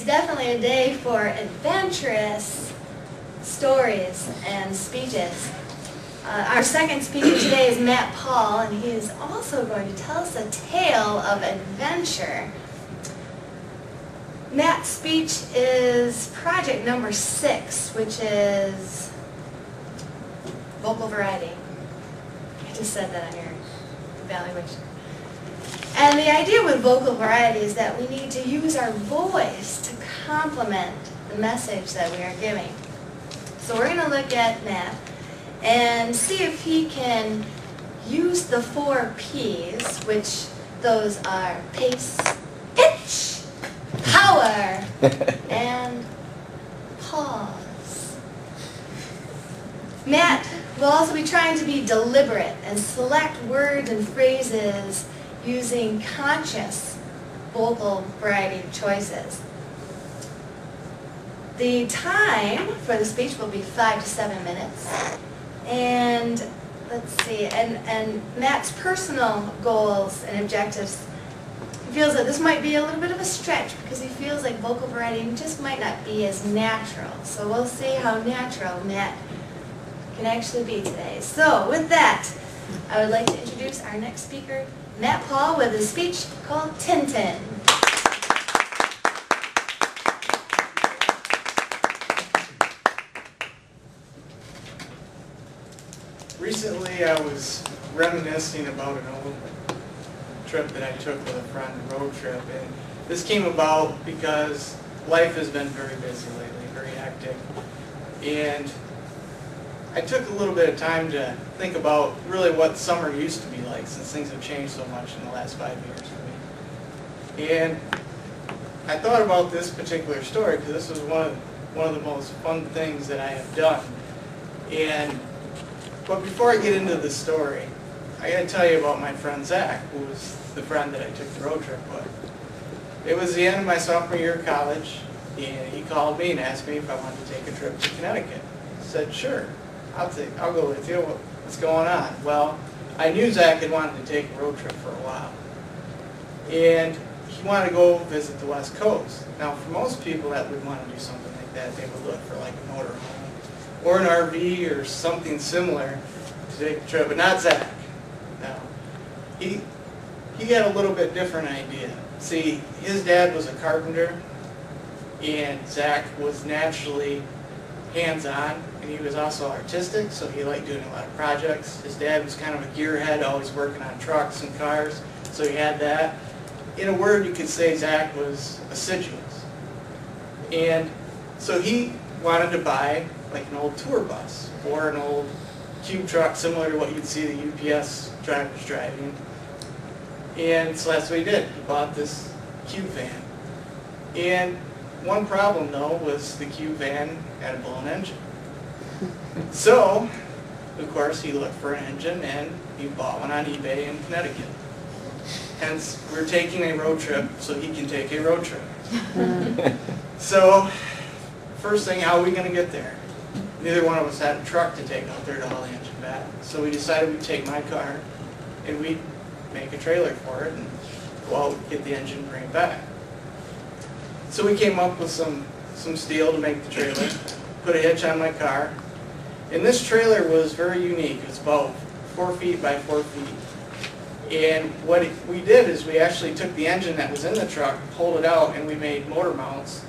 definitely a day for adventurous stories and speeches. Our second speaker today is Pahl, and he is also going to tell us a tale of adventure. Matt's speech is project number 6, which is vocal variety. I just said that on your evaluation. And the idea with vocal variety is that we need to use our voice to complement the message that we are giving. So we're going to look at Matt and see if he can use the 4 P's, which those are pace, pitch, power, and pause. Matt will also be trying to be deliberate and select words and phrases using conscious vocal variety choices. The time for the speech will be 5 to 7 minutes. And let's see, and Matt's personal goals and objectives, he feels that this might be a little bit of a stretch because he feels like vocal variety just might not be as natural. So we'll see how natural Matt can actually be today. So with that, I would like to introduce our next speaker, Matt Pahl, with a speech called Tintin. Recently I was reminiscing about an old trip that I took with a friend, a road trip, and this came about because life has been very busy lately, very hectic, and I took a little bit of time to think about really what summer used to be like, since things have changed so much in the last 5 years for me. And I thought about this particular story because this was one of the most fun things that I have done. But before I get into the story, I got to tell you about my friend Zach, who was the friend that I took the road trip with. It was the end of my sophomore year of college, and he called me and asked me if I wanted to take a trip to Connecticut. I said, sure. I'll go with you. What's going on? Well, I knew Zach had wanted to take a road trip for a while. And he wanted to go visit the West Coast. Now, for most people that would want to do something like that, they would look for like a motorhome or an RV or something similar to take a trip, but not Zach. No. He had a little bit different idea. See, his dad was a carpenter, and Zach was naturally hands-on, and he was also artistic, so he liked doing a lot of projects. His dad was kind of a gearhead, always working on trucks and cars, so he had that. In a word, you could say Zach was assiduous. And so he wanted to buy like an old tour bus or an old cube truck similar to what you'd see the UPS drivers driving. And so that's what he did. He bought this cube van. And one problem, though, was the cube van had a blown engine. So, of course, he looked for an engine, and he bought one on eBay in Connecticut. Hence, we're taking a road trip so he can take a road trip. So, first thing, how are we going to get there? Neither one of us had a truck to take out there to haul the engine back. So we decided we'd take my car, and we'd make a trailer for it, and go out, get the engine, bring it back. So we came up with some steel to make the trailer, put a hitch on my car, and this trailer was very unique. It's about 4 feet by 4 feet. And what we did is we actually took the engine that was in the truck, pulled it out, and we made motor mounts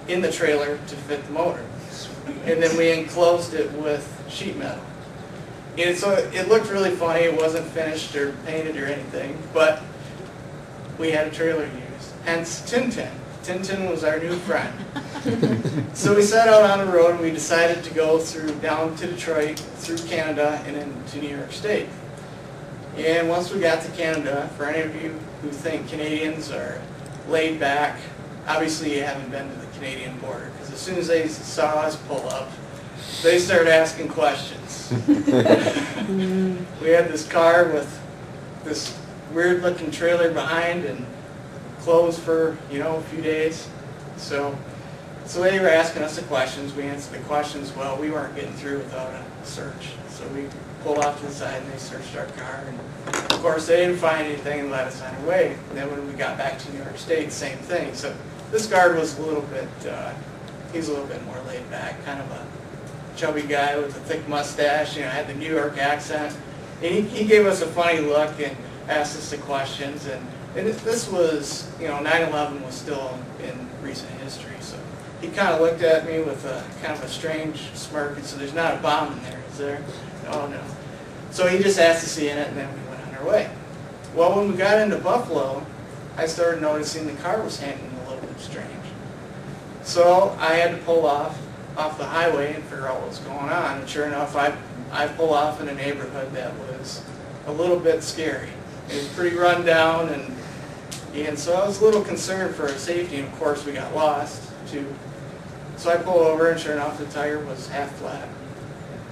in the trailer to fit the motor. And then we enclosed it with sheet metal. And so it looked really funny. It wasn't finished or painted or anything, but we had a trailer to use. Hence Tintin. Tintin was our new friend. So we set out on the road, and we decided to go down to Detroit, through Canada, and into New York State. And once we got to Canada, for any of you who think Canadians are laid back, obviously you haven't been to the Canadian border, because as soon as they saw us pull up, they started asking questions. We had this car with this weird-looking trailer behind, and closed for, a few days. So they were asking us the questions. We answered the questions. Well, we weren't getting through without a search. So we pulled off to the side and they searched our car. And of course, they didn't find anything and let us on our way. And then when we got back to New York State, same thing. So this guard was a little bit, he's a little bit more laid back, kind of a chubby guy with a thick mustache, had the New York accent. And he gave us a funny look and asked us the questions. And this was, 9/11 was still in recent history. So he kind of looked at me with a kind of a strange smirk and said, "There's not a bomb in there, is there?" "Oh, no." So he just asked to see in it, and then we went on our way. Well, when we got into Buffalo, I started noticing the car was handling a little bit strange. So I had to pull off the highway and figure out what was going on. And sure enough, I pull off in a neighborhood that was a little bit scary. It was pretty run down, and so I was a little concerned for our safety, and of course we got lost too. So I pull over, and sure enough, the tire was half flat.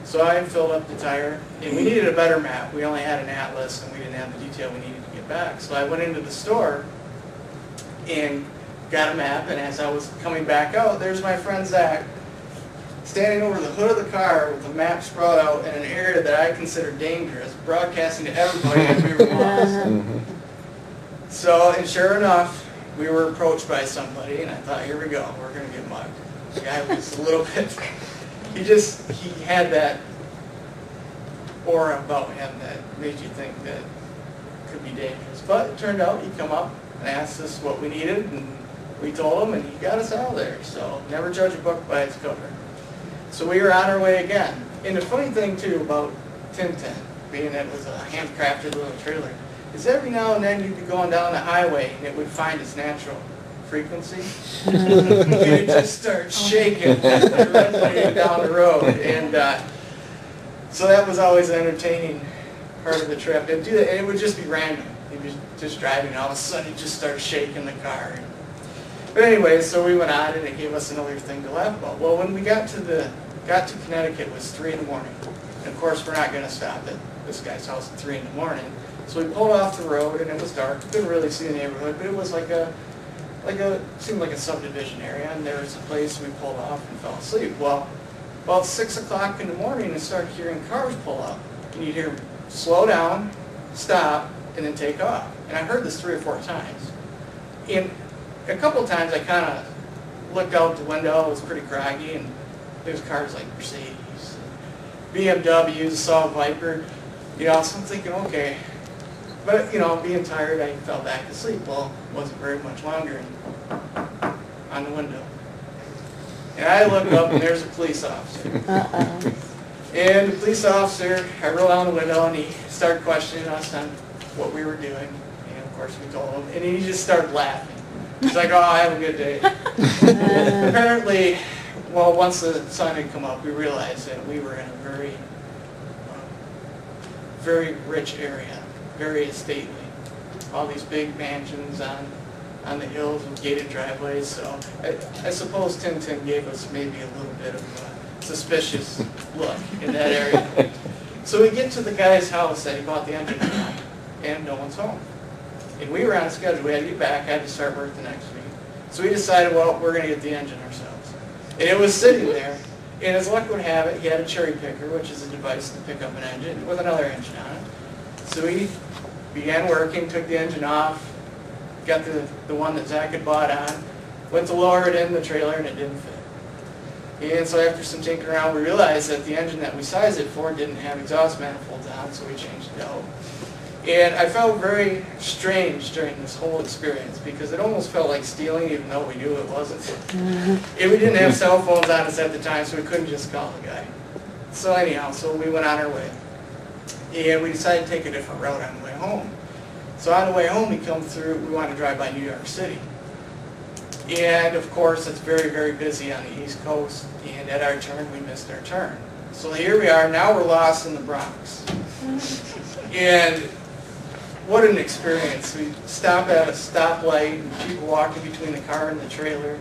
So I filled up the tire, and we needed a better map. We only had an atlas, and we didn't have the detail we needed to get back. So I went into the store and got a map, and as I was coming back out, there's my friend Zach standing over the hood of the car with the map sprawled out in an area that I consider dangerous, broadcasting to everybody that we were lost. So, and sure enough, we were approached by somebody, and I thought, here we go, we're going to get mugged. The guy was a little bit, he had that aura about him that made you think that could be dangerous. But it turned out he'd come up and asked us what we needed, and we told him, and he got us out of there. So never judge a book by its cover. So we were on our way again. And the funny thing, too, about Tintin, being that it was a handcrafted little trailer, is every now and then you'd be going down the highway and it would find its natural frequency. And it just starts shaking down the road. And so that was always an entertaining part of the trip. And it would just be random. You'd be just driving, and all of a sudden it just starts shaking the car. But anyway, so we went on, and it gave us another thing to laugh about. Well, when we got to Connecticut, it was 3 in the morning. And of course, we're not going to stop at this guy's house at 3 in the morning. So we pulled off the road, and it was dark. We couldn't really see the neighborhood, but it was seemed like a subdivision area. And there was a place we pulled off and fell asleep. Well, about 6 o'clock in the morning, I started hearing cars pull up, and you'd hear them slow down, stop, and then take off. And I heard this 3 or 4 times. And a couple of times I kind of looked out the window. It was pretty groggy, and there's cars like Mercedes, BMWs, Assault Viper. So I'm thinking, okay. But, being tired, I fell back to sleep. Well, it wasn't very much longer on the window. And I look up, and there's a police officer. Uh-oh. And the police officer, I roll down the window, and he started questioning us on what we were doing. And, of course, we told him. And he just started laughing. He's like, "Oh, have a good day." Apparently, well, once the sun had come up, we realized that we were in a very rich area, very stately. All these big mansions on the hills with gated driveways. So I suppose Tintin gave us maybe a little bit of a suspicious look in that area. So we get to the guy's house that he bought the engine from, and no one's home. And we were on a schedule. We had to get back. I had to start work the next week. So we decided, well, we're going to get the engine ourselves. And it was sitting there. And as luck would have it, he had a cherry picker, which is a device to pick up an engine, with another engine on it. So we began working, took the engine off, got the one that Zach had bought on, went to lower it in the trailer, and it didn't fit. And so after some tinkering around, we realized that the engine that we sized it for didn't have exhaust manifolds on, so we changed it out. And I felt very strange during this whole experience because it almost felt like stealing, even though we knew it wasn't. And we didn't have cell phones on us at the time, so we couldn't just call the guy. So anyhow, so we went on our way. And we decided to take a different route on the way home. So on the way home, we wanted to drive by New York City. And of course, it's very busy on the East Coast. And at our turn, we missed our turn. So here we are, now we're lost in the Bronx. And what an experience. We stop at a stoplight, and people walking between the car and the trailer.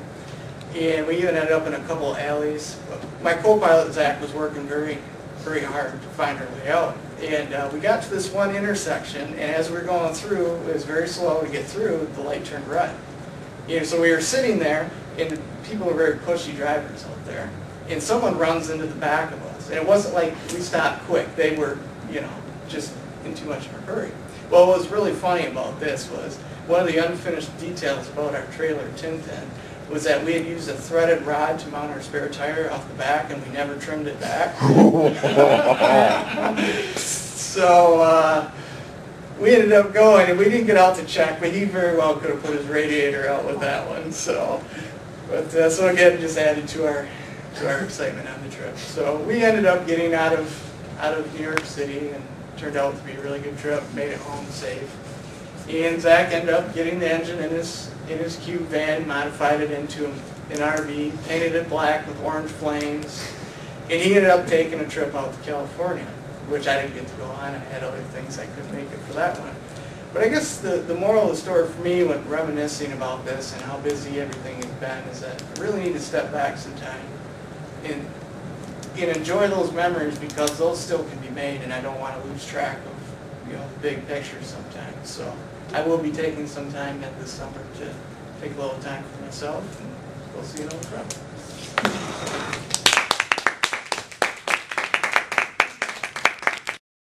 And we even ended up in a couple of alleys. My co-pilot, Zach, was working very hard to find our way out. And we got to this one intersection, and as we were going through, it was very slow to get through, the light turned red. So we were sitting there, and people were very pushy drivers out there. And someone runs into the back of us. And it wasn't like we stopped quick. They were you know, just in too much of a hurry. Well, what was really funny about this was one of the unfinished details about our trailer Tintin was that we had used a threaded rod to mount our spare tire off the back, and we never trimmed it back. So we ended up going, and we didn't get out to check, but he very well could have put his radiator out with that one. So, but so again, it just added to our excitement on the trip. So we ended up getting out of New York City, and it turned out to be a really good trip. Made it home safe. He and Zach ended up getting the engine in his cube van, modified it into an RV, painted it black with orange flames, and he ended up taking a trip out to California, which I didn't get to go on. I had other things I couldn't make it for that one. But I guess the moral of the story for me when reminiscing about this and how busy everything has been is that I really need to step back sometime and enjoy those memories, because those still can be made, and I don't want to lose track of, you know, the big picture sometimes. So I will be taking some time yet this summer to take a little time for myself, and we'll see you on the front.